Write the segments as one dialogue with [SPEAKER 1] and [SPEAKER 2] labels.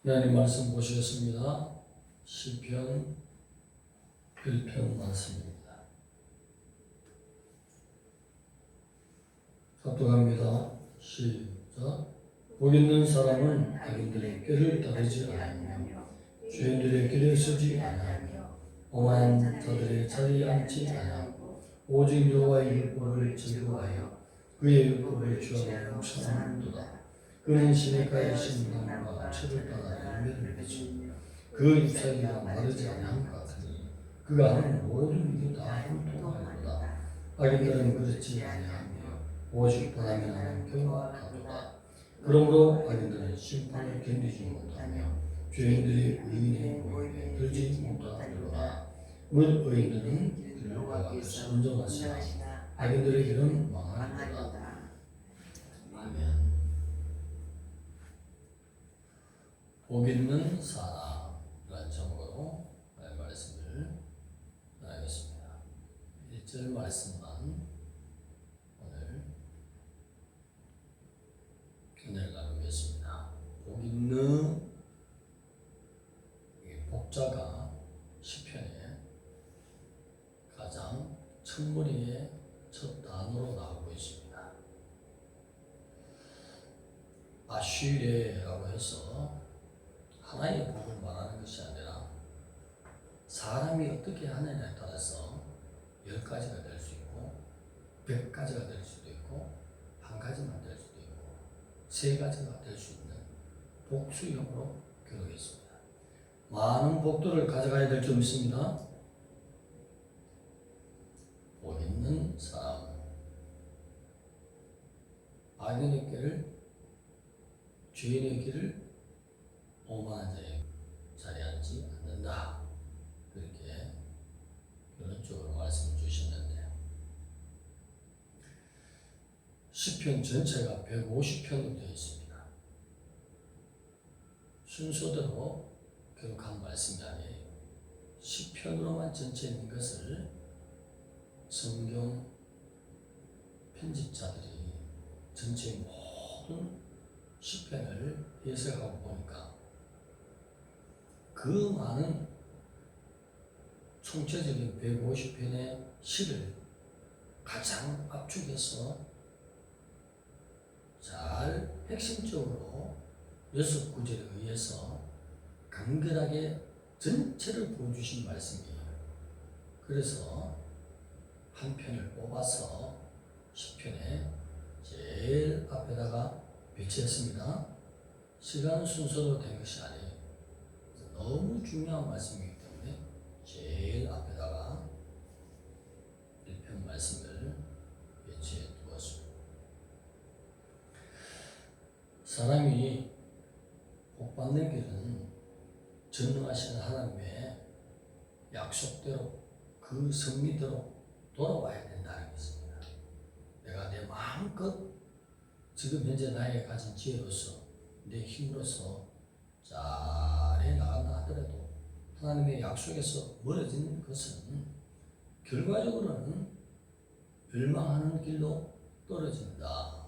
[SPEAKER 1] 하나님 말씀 보시겠습니다. 시편 1편 말씀입니다. 합독합니다. 시작. 복 있는 사람은 악인들의 꾀를 따르지 아니하며 죄인들의 길에 서지 아니하며 오만한 자들의 자리에 앉지 아니하고 오직 여호와의 율법을 즐거워하여 그의 율법을 취하고 묵상하는도다. 그는 시냇가에 심은 나무가 철을 따라 열매를 맺으며 그 잎사귀가 마르지 아니함 같으니 그가 하는 모든 일이 다 형통하리로다. 악인들은 그렇지 아니하며 오직 바람에 나는 겨와 같도다. 그러므로 악인들은 심판을 견디지 못하며 죄인들이 의인의 모임에 들지 못하리로다. 문 의인들은 길로가 같이 온전하시나 악인들의 길은 망하리로다. 아멘. 복 있는 사람이라는 제목으로 말씀을 나누겠습니다. 1절 말씀만 오늘 은혜를 나누겠습니다. 복 있는 복자가 시편에 가장 첫 무리의 첫 단어로 나오고 있습니다. 아쉬레라고 해서 하나의 복을 말하는 것이 아니라 사람이 어떻게 하느냐에 따라서 10가지가 될 수 있고 100가지가 될 수도 있고 한 가지만 될 수도 있고 3가지가 될 수 있는 복수형으로 기록했습니다. 많은 복들을 가져가야 될 점 있습니다. 복 있는 사람, 악인의 길을, 죄인의 길을 오만한 자의 자리에 앉지 않는다. 그렇게 결론적으로 말씀을 주셨는데요. 시편 전체가 150편으로 되어 있습니다. 순서대로 기록한 말씀이 아니에요. 시편으로만 전체 있는 것을 성경 편집자들이 전체 모든 시편을 해석하고 보니까 그 많은 총체적인 150편의 시를 가장 압축해서 잘 핵심적으로 6구절에 의해서 간결하게 전체를 보여주신 말씀이에요. 그래서 한 편을 뽑아서 시편에 제일 앞에다가 배치했습니다. 시간 순서로 된 것이 아니에요. 너무 중요한 말씀이기 때문에 제일 앞에다가 1편 말씀을 배치해 두었습니다. 사람이 복받는 길은 전능하신 하나님의 약속대로 그 성리대로 돌아와야 된다는 것입니다. 내가 내 마음껏 지금 현재 나에게 가진 지혜로서 내 힘으로서 잘해 나간다 하더라도 하나님의 약속에서 멀어진 것은 결과적으로는 멸망하는 길로 떨어진다.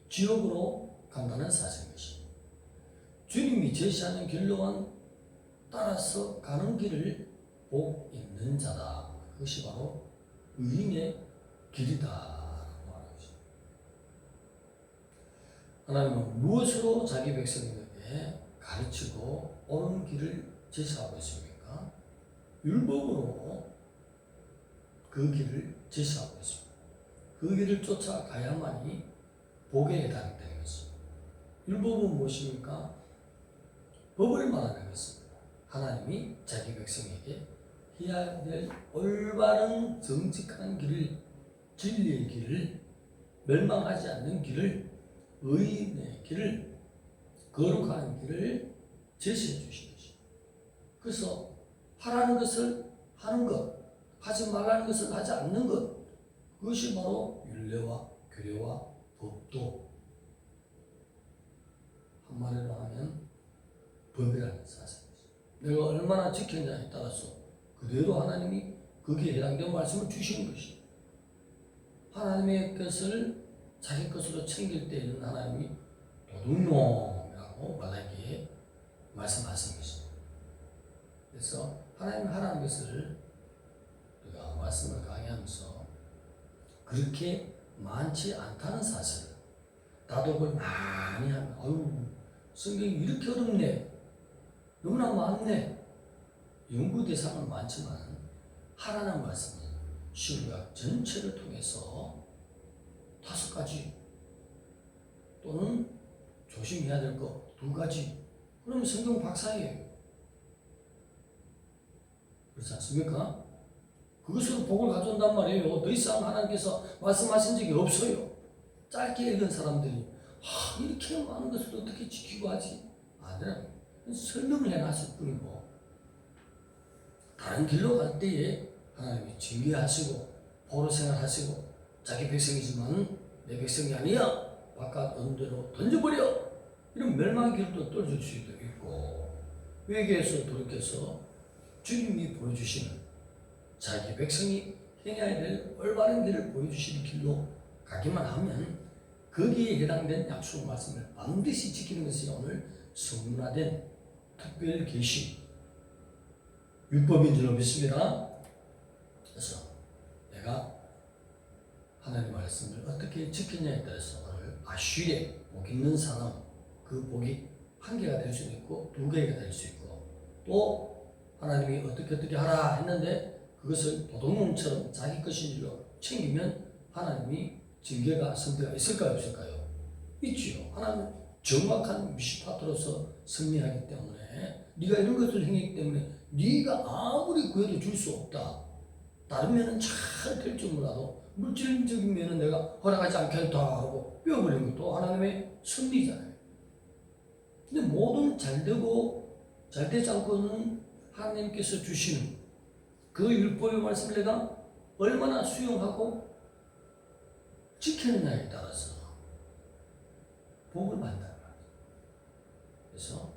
[SPEAKER 1] 지옥으로 간다는 사실인 것입니다. 주님이 제시하는 길로만 따라서 가는 길을 복 있는 자다. 그것이 바로 의인의 길이다. 하나님은 무엇으로 자기 백성에게 가르치고 옳은 길을 제시하고 있습니까? 율법으로 그 길을 제시하고 있습니다. 그 길을 쫓아가야만이 복에 해당되는 것입니다. 율법은 무엇입니까? 법을 말하는 것입니다. 하나님이 자기 백성에게 해야 될 올바른 정직한 길을, 진리의 길을, 멸망하지 않는 길을, 의인의 길을, 거룩한 길을 제시해 주신 것입니다. 그래서 하라는 것을 하는 것, 하지 말라는 것을 하지 않는 것, 그것이 바로 율례와 규례와 법도, 한마디로 하면 법이라는 사실입니다. 내가 얼마나 지켰냐에 따라서 그대로 하나님이 거기에 해당된 말씀을 주시는 것입니다. 하나님의 것을 자기 것으로 챙길 때에는 하나님이 도둑놈이라고 말라기에 말씀하신 것입니다. 그래서 하나님 하라는 것을 우리가 말씀을 강의하면서 그렇게 많지 않다는 사실을, 다독을 많이 하면 아유 성경이 이렇게 어렵네, 너무나 많네, 연구 대상은 많지만 하라는 말씀은 신구약 전체를 통해서 5가지 또는 조심해야 될 거 2가지, 그러면 성경 박사예요. 그렇지 않습니까? 그것으로 복을 가져온단 말이에요. 더 이상 하나님께서 말씀하신 적이 없어요. 짧게 읽은 사람들이 이렇게 많은 것을 어떻게 지키고 하지? 아니라 설명을 해놨을 뿐이고, 다른 길로 갈 때에 하나님이 징계하시고 포로 생활하시고 자기 백성이지만 내 백성이 아니야, 바깥 언대로 던져버려, 이런 멸망의 길도 떨어질 수도 있고, 외계에서 돌이켜서 주님이 보여주시는 자기 백성이 행해야 될 올바른 길을 보여주시는 길로 가기만 하면 거기에 해당된 약속 말씀을 반드시 지키는 것이 오늘 성문화된 특별 계시 율법인 줄 믿습니다. 그래서 내가 하나님의 말씀을 어떻게 지키냐에 따라서 오늘 아슈리에 복 있는 사람, 그 복이 1개가 될 수도 있고 2개가 될 수 있고, 또 하나님이 어떻게 하라 했는데 그것을 도둑놈처럼 자기 것인 줄로 챙기면 하나님이 징계가 선대가 있을까요, 없을까요? 있지요. 하나님 정확한 미시파트로서 승리하기 때문에, 네가 이런 것을 행했기 때문에 네가 아무리 구해도 줄 수 없다, 다른 면은 잘 될 줄 몰라도 물질적인 면은 내가 허락하지 않겠다 하고 빼어버리는 것도 하나님의 승리잖아요. 근데 모든 잘되고 잘되지 않고는 하나님께서 주시는 그 율법의 말씀을 내가 얼마나 수용하고 지키느냐에 따라서 복을 받는다는 말이에요. 그래서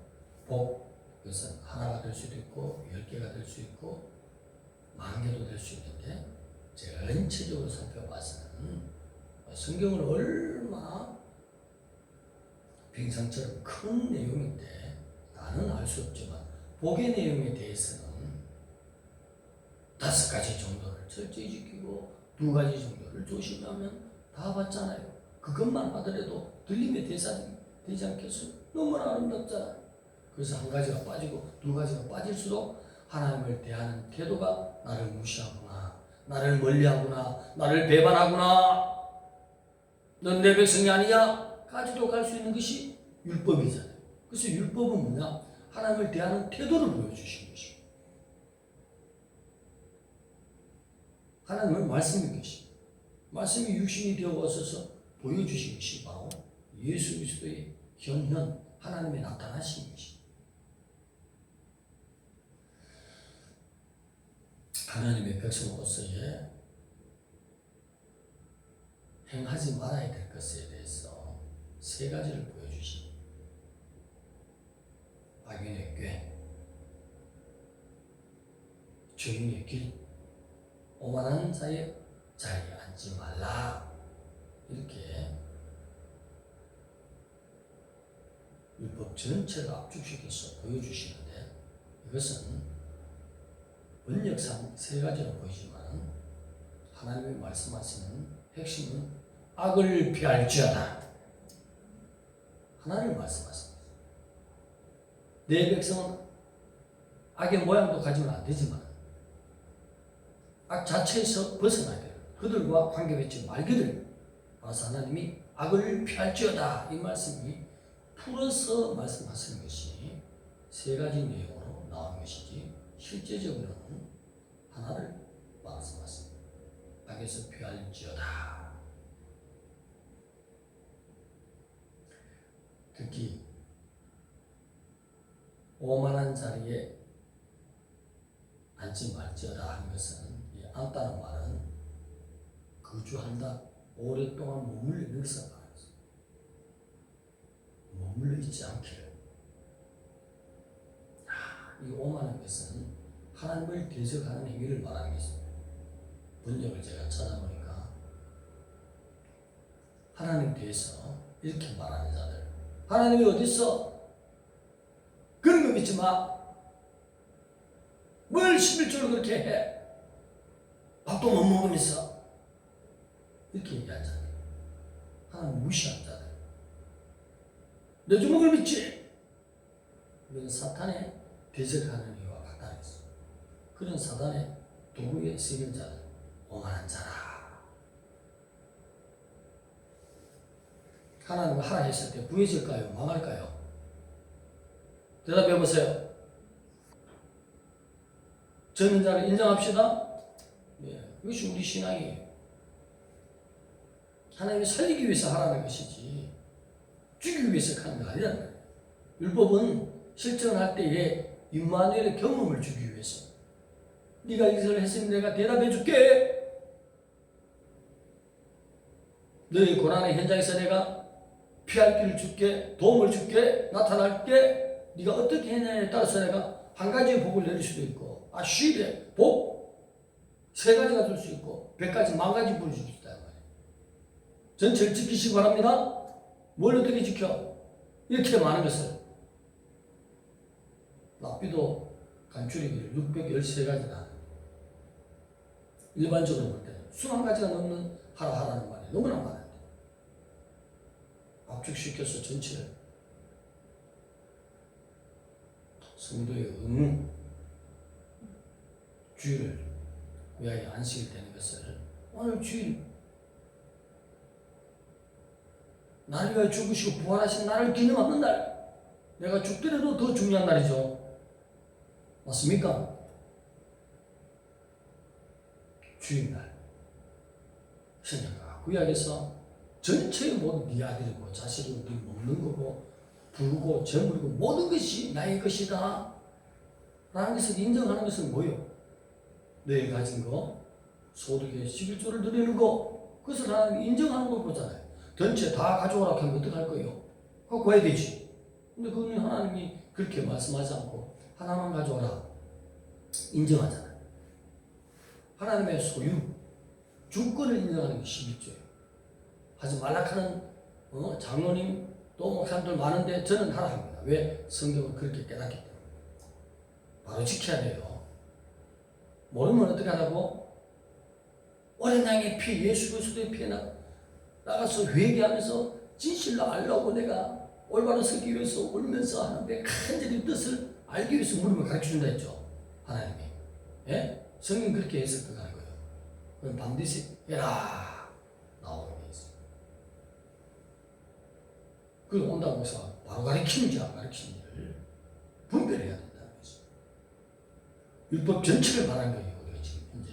[SPEAKER 1] 복, 그것은 하나가 될 수도 있고 10개가 될 수 있고 10,000개도 될 수 있는데, 제가 전체적으로 살펴봐서는 성경을 얼마나 빙상처럼 큰 내용인데 나는 알 수 없지만 복의 내용에 대해서는 5가지 정도를 철저히 지키고 2가지 정도를 조심하면 다 받잖아요. 그것만 하더라도 들림의 대상이 되지 않겠어요? 너무나 아름답잖아요. 그래서 1가지가 빠지고 2가지가 빠질수록 하나님을 대하는 태도가 나를 무시하구나, 나를 멀리하구나, 나를 배반하구나, 넌 내 백성이 아니야 까지도 갈 수 있는 것이 율법이잖아요. 그래서 율법은 뭐냐? 하나님을 대하는 태도를 보여주신 것이고, 하나님은 말씀인 것이, 말씀이 육신이 되어 와서 보여주신 것이 바로 예수 그리스도의 현현 하나님의 나타나신 것이, 하나님의 백성으로서의 행하지 말아야 될 것에 대해서 3가지를 보여주신 악인의 꾀, 죄인의 길, 오만한 자의 자리에 앉지 말라, 이렇게 율법 전체를 압축시켜서 보여주시는데, 이것은 번역상 3가지로 보이지만 하나님이 말씀하시는 핵심은 악을 피할지어다, 하나님을 말씀하십니다. 내 백성은 악의 모양도 가지면 안 되지만 악 자체에서 벗어나기를, 그들과 관계 맺지 말기를 봐서 하나님이 악을 피할지어다, 이 말씀이 풀어서 말씀하시는 것이 3가지 내용으로 나온 것이지, 실제적으로는 하나를 말씀하십니다. 악에서 피할지어다. 특히 오만한 자리에 앉지 말지어다 하는 것은, 이 앉다는 말은 거주한다, 오랫동안 머물러 있는 것을 말하죠. 머물러 있지 않기를. 이 오만한 것은 하나님을 대적하는 행위를 말하는 것입니다. 번역을 제가 찾아보니까 하나님 대해서 이렇게 말하는 자들, 하나님이 어디 있어? 그런 거 있지 마. 뭘 11조를 그렇게 해? 밥도 못 먹으면서. 이렇게 얘기한 자들. 하나님 무시한 자들. 내 주먹을 믿지? 이건 사탄의 대적하는 이와 같다 했어. 그런 사단의 도구에 쓰인 자들, 오만한 자라. 하나님 하라 했을 때 부해질까요? 망할까요? 대답해 보세요. 저는 자를 인정합시다. 예, 이것이 우리 신앙이에요. 하나님이 살리기 위해서 하라는 것이지 죽이기 위해서 하는 거 아니라는 거예요. 율법은 실천할 때에 임마누엘의 경험을 주기 위해서. 네가 이것을 했으면 내가 대답해 줄게. 너의 고난의 현장에서 내가 피할 길을 줄게, 도움을 줄게, 나타날게. 네가 어떻게 했냐에 따라서 내가 한 가지의 복을 내릴 수도 있고, 쉬게 복 3가지가 될 수 있고 100가지, 10,000가지 부를 수 있다 말이에요. 전체를 지키시기 바랍니다. 뭘 어떻게 지켜? 이렇게 많은 것을. 랍비도 간추리기를 613가지나 일반적으로 볼 때는 수만 가지가 넘는 하라는 말이 너무나 많아요. 압축시켜서 전체를 성도의 의무, 주일을 위하여 안식이 되는 것을 오늘 주일 나를 위하여 죽으시고 부활하신 나를 기념하는 날, 내가 죽더라도 더 중요한 날이죠. 맞습니까? 주일날 신약과 구약에서 전체의 모든 네 아들이고 자식이고 네 먹는 거고 부르고 재물이고 모든 것이 나의 것이다 라는 것을 인정하는 것은 뭐예요? 너희 가진 거, 소득의 11조를 드리는 거, 그것을 하나님이 인정하는 걸 보잖아요. 전체 다 가져오라고 하면 어떡할 거예요? 갖고 와야 되지. 근데 그건 하나님이 그렇게 말씀하지 않고 하나만 가져오라 인정하잖아요. 하나님의 소유, 주권을 인정하는 게 11조예요. 하지 말라카는 장로님 또 목사님들 많은데 저는 하라 합니다. 왜? 성경을 그렇게 깨닫기 때문에. 바로 지켜야 돼요. 모르면 어떻게 하라고? 어린 양의 피, 예수 그리스도의 피에 나가서 회개하면서 진실로 알라고 내가 올바로 서기 위해서 울면서 하는데 간절히 뜻을 알기 위해서 물으면 가르쳐준다 했죠. 하나님이. 예? 성경 그렇게 해석하는 거예요. 그럼 반드시 해라 나오는 게 있어요. 그걸 온다고 해서 바로 가르치는지 안 가르치는지를 분별해야 된다는 거죠. 율법 전체를 말하는 거예요. 우리가 지금 현재.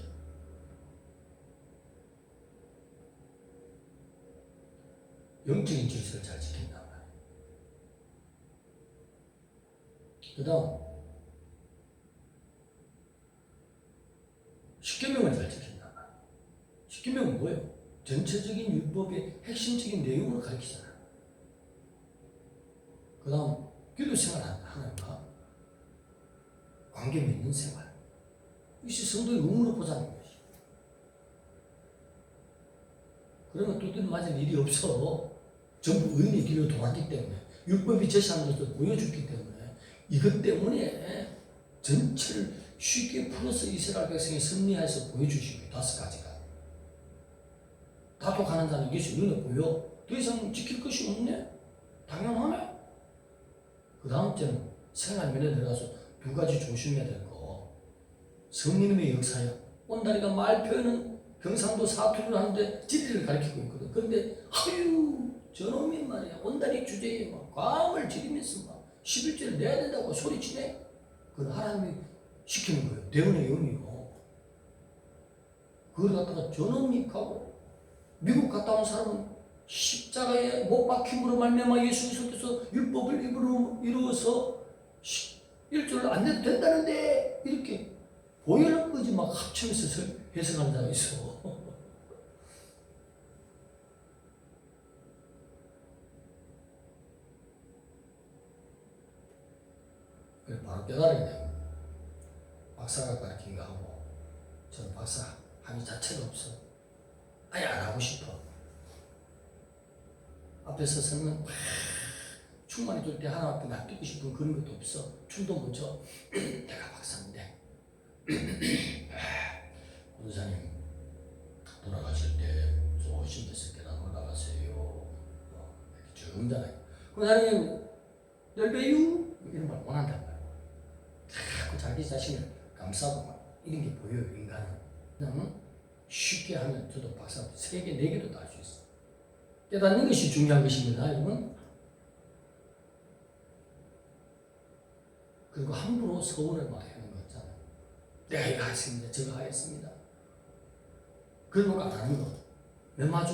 [SPEAKER 1] 영적인 질서를 잘 지킨단 말이에요. 그 다음 십계명을 잘 지킨단 말이에요. 십계명은 뭐예요? 전체적인 율법의 핵심적인 내용을 가르치잖아요. 그 다음 기도 생활하는 하나님과 관계 맺는 생활. 이것이 성도의 의무로 보자는 것이. 그러면 두드려 맞을 일이 없어. 전부 의인의 길로 돌았기 때문에, 율법이 제시하는 것을 보여줬기 때문에, 이것 때문에 전체를 쉽게 풀어서 이스라엘 백성이 승리해서 보여주시고 5가지가. 다독하는 자는 이것이 눈에 보여. 더 이상 지킬 것이 없네? 당연하네? 그 다음 때는 생활면에 들어가서 2가지 조심해야 될 거. 성령님의 역사야. 온다리가 말 표현은 경상도 사투리로 하는데 진리를 가르치고 있거든. 그런데 저놈이 말이야. 온다리 주제에 막 과음을 지르면서 막 11조를 내야 된다고 소리치네. 그건 하나님이 시키는 거예요. 대언의 의미고. 그걸 갖다가 저놈이 하고 미국 갔다 온 사람은 십자가에 못 박힘으로 말미암아 예수 그리스도께서 율법을 이루어서 1조를 안 내도 된다는데 이렇게 보여는 거지 막 합치면서 해석하는 사람이 있어. 그래 바로 깨달아야 돼요. 박사가 가르친 거 하고 저는 박사 함이 자체가 없어. 아예 안 하고 싶어. 앞에 서서는 충만해질 때 하나님께 놔두고 싶은 그런 것도 없어. 춤도 못 춰. 내가 박사인데. 권사님 돌아가실 때 조심해서 계단 올라가세요. 이렇게 정잖아요. 권사님 열배유 이런 말 원한단 말이야. 자꾸 자기 자신을 감싸고 막 이런 게 보여요. 인간은 그냥 쉽게 하면 저도 박사 3개, 4개도 다 할 수 있어. 깨닫는 것이 중요한 것입니다. 여러분. 그리고 함부로 서울을 말하는 거 있잖아요. 내가 이거 하겠습니다. 저거 하겠습니다. 그런 거 안 하는 거. 왜 맞아?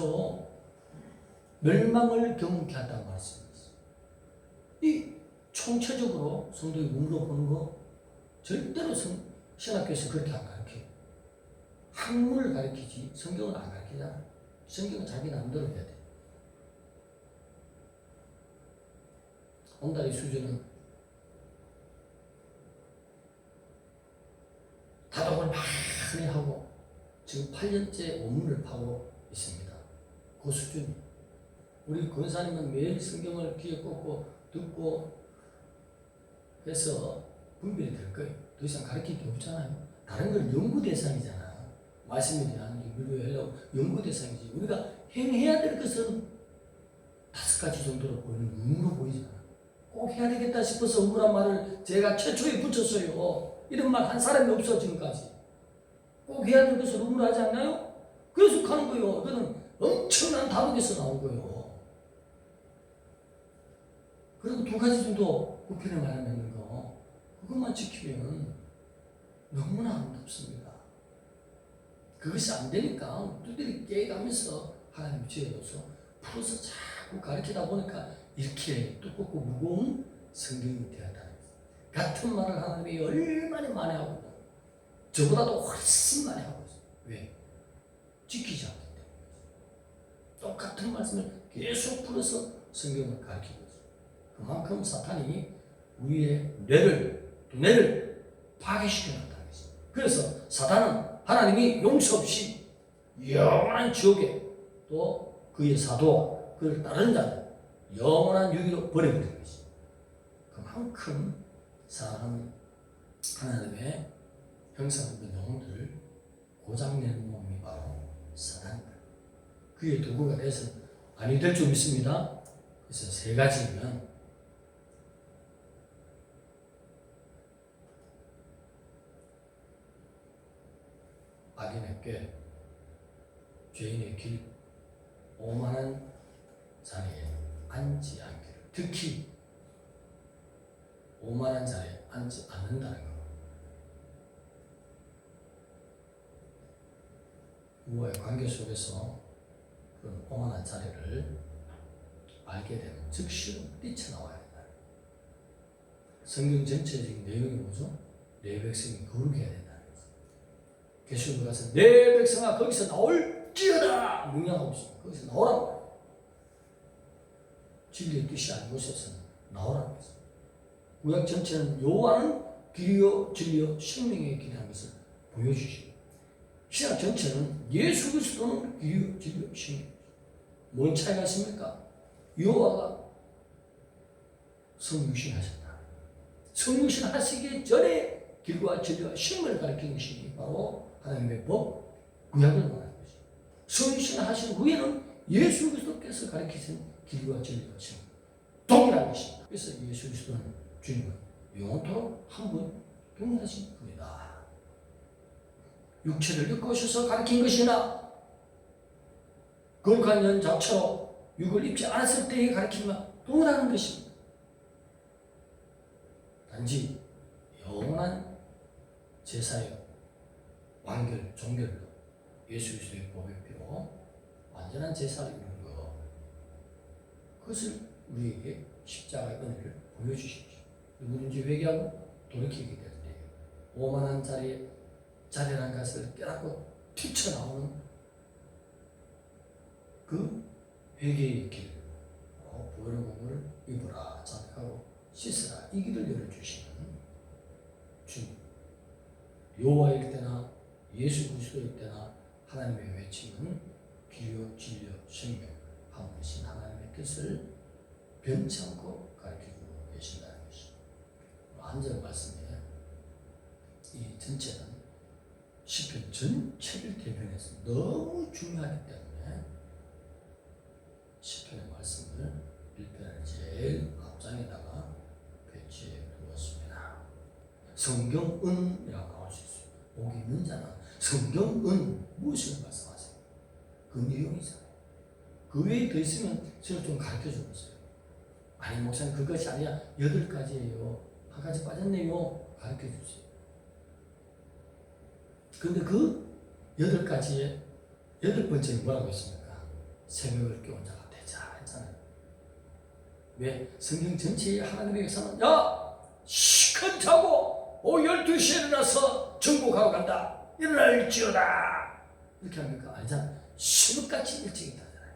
[SPEAKER 1] 멸망을 경험케 한다는 말씀이 있어요. 이 총체적으로 성도의 몸으로 보는 거 절대로 신학교에서 그렇게 안 가르쳐요. 학문을 가르치지 성경은 안 가르치잖아. 성경은 자기 남대로 해야 돼. 온달의 수준은 다독을 많이 하고 지금 8년째 원문을 파고 있습니다. 그 수준이. 우리 권사님은 매일 성경을 귀에 꽂고 듣고 해서 분별이 될 거예요. 더 이상 가르칠 게 없잖아요. 다른 건 연구 대상이잖아. 말씀에 대한 연구하려고 연구 대상이지. 우리가 행해야 될 것은 5가지 정도로 보이는 의무로 보이잖아. 꼭 해야 되겠다 싶어서 의무란 말을 제가 최초에 붙였어요. 이런 말 한 사람이 없어 지금까지. 꼭 해야 될 것을 의무로 하지 않나요? 그래서 가는 거예요. 이거는 엄청난 다국에서 나온 거예요. 그리고 2가지 정도 구편에 말하는 거 그것만 지키면 너무나 아름답습니다. 그것이 안 되니까 두드리 깨가면서 하나님 지혜로서 풀어서 자꾸 가르치다 보니까 이렇게 두껍고 무거운 성경이 되었다는 거예요. 같은 말을 하나님이 얼마나 많이 하고 있다. 저보다도 훨씬 많이 하고 있어요. 왜? 지키지 않기 때문에. 똑같은 말씀을 계속 풀어서 성경을 가르치고 있어요. 그만큼 사탄이 우리의 뇌를 파괴시켜놨다는 것이죠. 그래서 사탄은 하나님이 용서 없이 영원한 지옥에 또 그의 사도와 그를 따르는 자들 영원한 유기로 버려버리는 것이죠. 그만큼 사랑하는 하나님의 형상된 영혼들을 고장내는 놈이 바로 사단입니다. 그의 도구가 돼서 아니 될 줄 믿습니다. 그래서 3가지면 악인의 꾀, 죄인의 길, 오만한 자리에 앉지 않기를. 특히 오만한 자리에 앉지 않는다는 것. 부부와의 관계 속에서 그런 오만한 자리를 알게 되면 즉시로 뛰쳐나와야 된다. 성경 전체적인 내용이 뭐죠? 내 백성이 거룩해야 된다는 거죠. 계시록에 가서 내 백성아 거기서 나올지어다 명령하고 있습니다. 거기서 나오라고 해요. 진리의 뜻이 아닌 곳에서는 나오라고 했습니다. 구약 전체는 여호와는 길이요 진리요 생명의 길이라는 것을 보여주시고 신약 전체는 예수 그리스도는 길이요 진리요 생명. 뭔 차이가 있습니까? 여호와가 성육신 하셨다. 성육신 하시기 전에 길과 진리와 생명을 가리키는 것이 바로 하나님의 법, 구약을 말하는 것이죠. 성육신 하신 후에는 예수 그리스도께서 가리키신 길과 진리와 생명 동일한 것입니다. 그래서 예수 그리스도는 주님은 영원토록 한 분 동일하신 분이다. 육체를 입고 오셔서 가르친 것이나 거룩한 연자처럼 육을 입지 않았을 때의 가르침과 동일한 것입니다. 단지 영원한 제사의 완결, 종결로 예수 그리스도의 보혈 피로 완전한 제사를 이루는 것, 그것을 우리에게 십자가의 은혜를 보여주십시오. 누구든지 회개하고 돌이키게 될 때 오만한 자리라는 것을 깨닫고 튀쳐나오는 그 회개의 길, 보혈의 몸을 입으라, 자백하고 씻으라, 이 길을 열어주시는 주님. 여호와일 때나 예수 그리스도일 때나 하나님의 외침은 길이요 진리요 생명 한 분이신 하나님의 뜻을 변치 않고 가르치십니다. 3절 말씀에 이 전체는 시편 전체를 대변해서 너무 중요하기 때문에 시편의 말씀을 1편을 제일 앞장에다가 배치해 두었습니다. 성경은이라고 나올 수 있습니다. 복 있는 자는 성경은 무엇을 말씀하세요? 그 내용이잖아요. 그 외에 더 있으면 저를 좀 가르쳐 주세요. 아니 목사님 그것이 아니야 8가지예요. 한 가지 빠졌네요. 가르쳐 주세요. 근데 그 8가지에 8번째는 뭐라고 했습니까? 새벽을 깨운 자가 되자 했잖아요. 왜? 성경 전체에 하나님의 역사는 시큰 자고 12시에 일어나서 정복하고 간다. 일어날지어다. 이렇게 합니까? 아니잖아요. 새벽같이 일찍 일어나잖아요.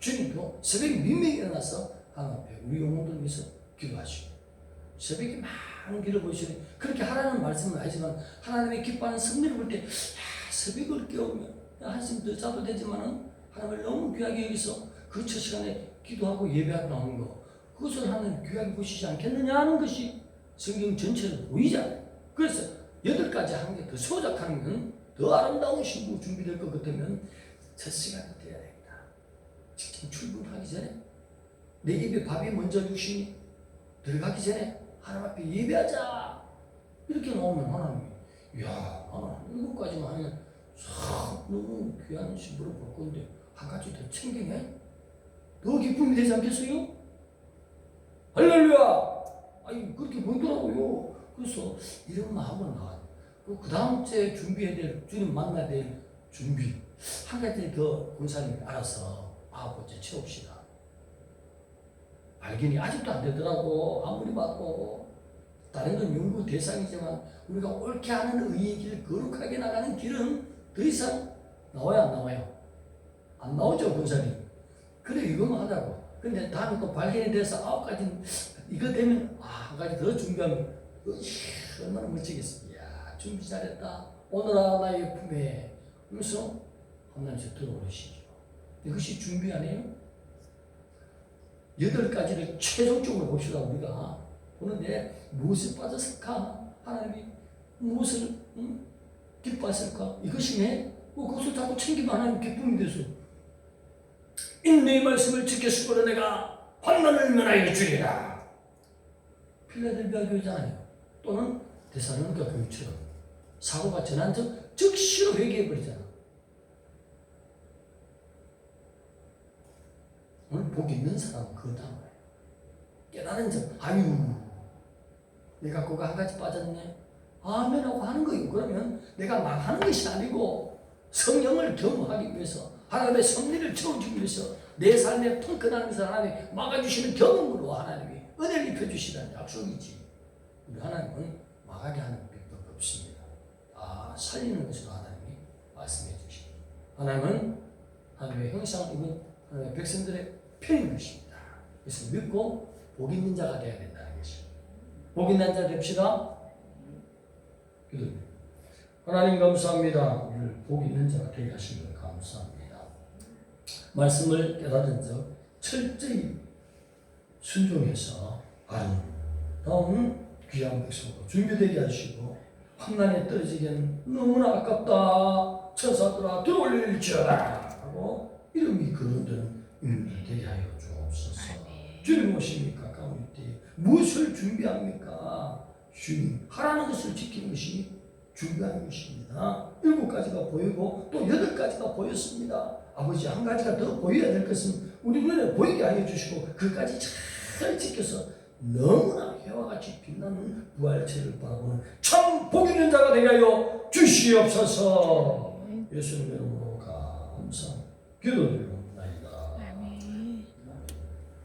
[SPEAKER 1] 주님도 새벽에 민명히 일어나서 하나님 앞에 우리 영혼들 위해서 기도하시고 새벽에 많은 길을 보시니 그렇게 하라는 말씀은 아니지만 하나님의 기뻐하는 섭리를 볼 때 새벽을 깨우면 한숨 더 자도 되지만은 하나님을 너무 귀하게 여기서 그 첫 시간에 기도하고 예배하고 나오는 거 그것을 하나님 귀하게 보시지 않겠느냐 하는 것이 성경 전체를 보이잖아요. 그래서 8가지 하는 게 더 소작하는 더 아름다운 신부 준비될 것 같으면 첫 시간이 돼야 됩니다. 직접 출근하기 전에 내 입에 밥이 먼저 육신이 들어가기 전에 하나님 앞에 예배하자 이렇게 나오면 하나님이 이야 하나님 7가지만 하면 참 너무 귀한 신부를 볼 건데 한 가지 더 챙기네? 더 기쁨이 되지 않겠어요? 할렐루야! 아니 그렇게 보이더라고요. 그래서 이런 마음으로 나와요. 그 다음 주에 준비해야 될 주님 만나야 될 준비 한 가지 더 권사님이 알아서 9번째 채웁시다. 발견이 아직도 안 되더라고. 아무리 봐도 다른 건 연구 대상이지만 우리가 옳게 하는 의의 길 거룩하게 나가는 길은 더 이상 나와요 안 나와요? 안 나오죠 권사님. 그래 이거만 하자고. 근데 다음에 또 발견이 돼서 9가지 이거 되면 한 가지 더 준비하면 얼마나 멋지겠어. 이야 준비 잘했다. 오늘아 나의 품에 하면서 하나님께서 들어오시죠. 이것이 준비 아니에요? 8가지를 최종적으로 봅시다. 우리가 보는데 무엇에 빠졌을까? 하나님이 무엇을 기뻐했을까? 이것이네. 그것을 자꾸 챙기면 하나님 기쁨이 돼서 인내의 말씀을 지켰으므로 내가 환난을 면하여 주리라. 필라델비아 교회잖아요. 또는 데살로니가 교회처럼 사고가 전한 적 즉시로 회개해버리잖아. 오늘 복 있는 사람은 그거다 말이에요. 깨달은 적, 내가 그거 한 가지 빠졌네. 아멘하고 하는 거예요. 그러면 내가 막 하는 것이 아니고 성령을 경험하기 위해서 하나님의 섭리를 채워주기 위해서 내 삶에 통크나면서 하나님이 막아주시는 경험으로 하나님이 은혜를 입혀주시다는 약속이지. 우리 하나님은 막하게 하는 비법 없습니다. 살리는 것으로 하나님이 말씀해 주시고 하나님은 하나님의 형상 입은 하나님의 백성들의 편인 것입니다. 그래서 믿고 복 있는 자가 되어야 된다는 것입니다. 복 있는 자 됩시다. 기도합니다. 하나님 감사합니다. 우리를 복 있는 자가 되게 하신 것 감사합니다. 말씀을 깨달은 적 철저히 순종해서 아름다운 귀한 백성으로 준비되게 하시고 환난에 떨어지기엔 너무나 아깝다. 천사들아 들어올릴지어다 하고 이름이 거론되는 인물이 되게 하여 주옵소서. 주님 오심이 가까운 때 무엇을 준비합니까? 주님 하라는 것을 지키는 것이 준비하는 것입니다. 7가지가 보이고 또 8가지가 보였습니다. 아버지 한 가지가 더 보여야 될 것은 우리 눈에 보이게 하여 주시고 그까지 잘 지켜서 너무나 해와 같이 빛나는 부활체를 바라보는 참 복 있는 자가 되게 하여 주시옵소서. 예수님의 이름으로 감사 기도드립니다.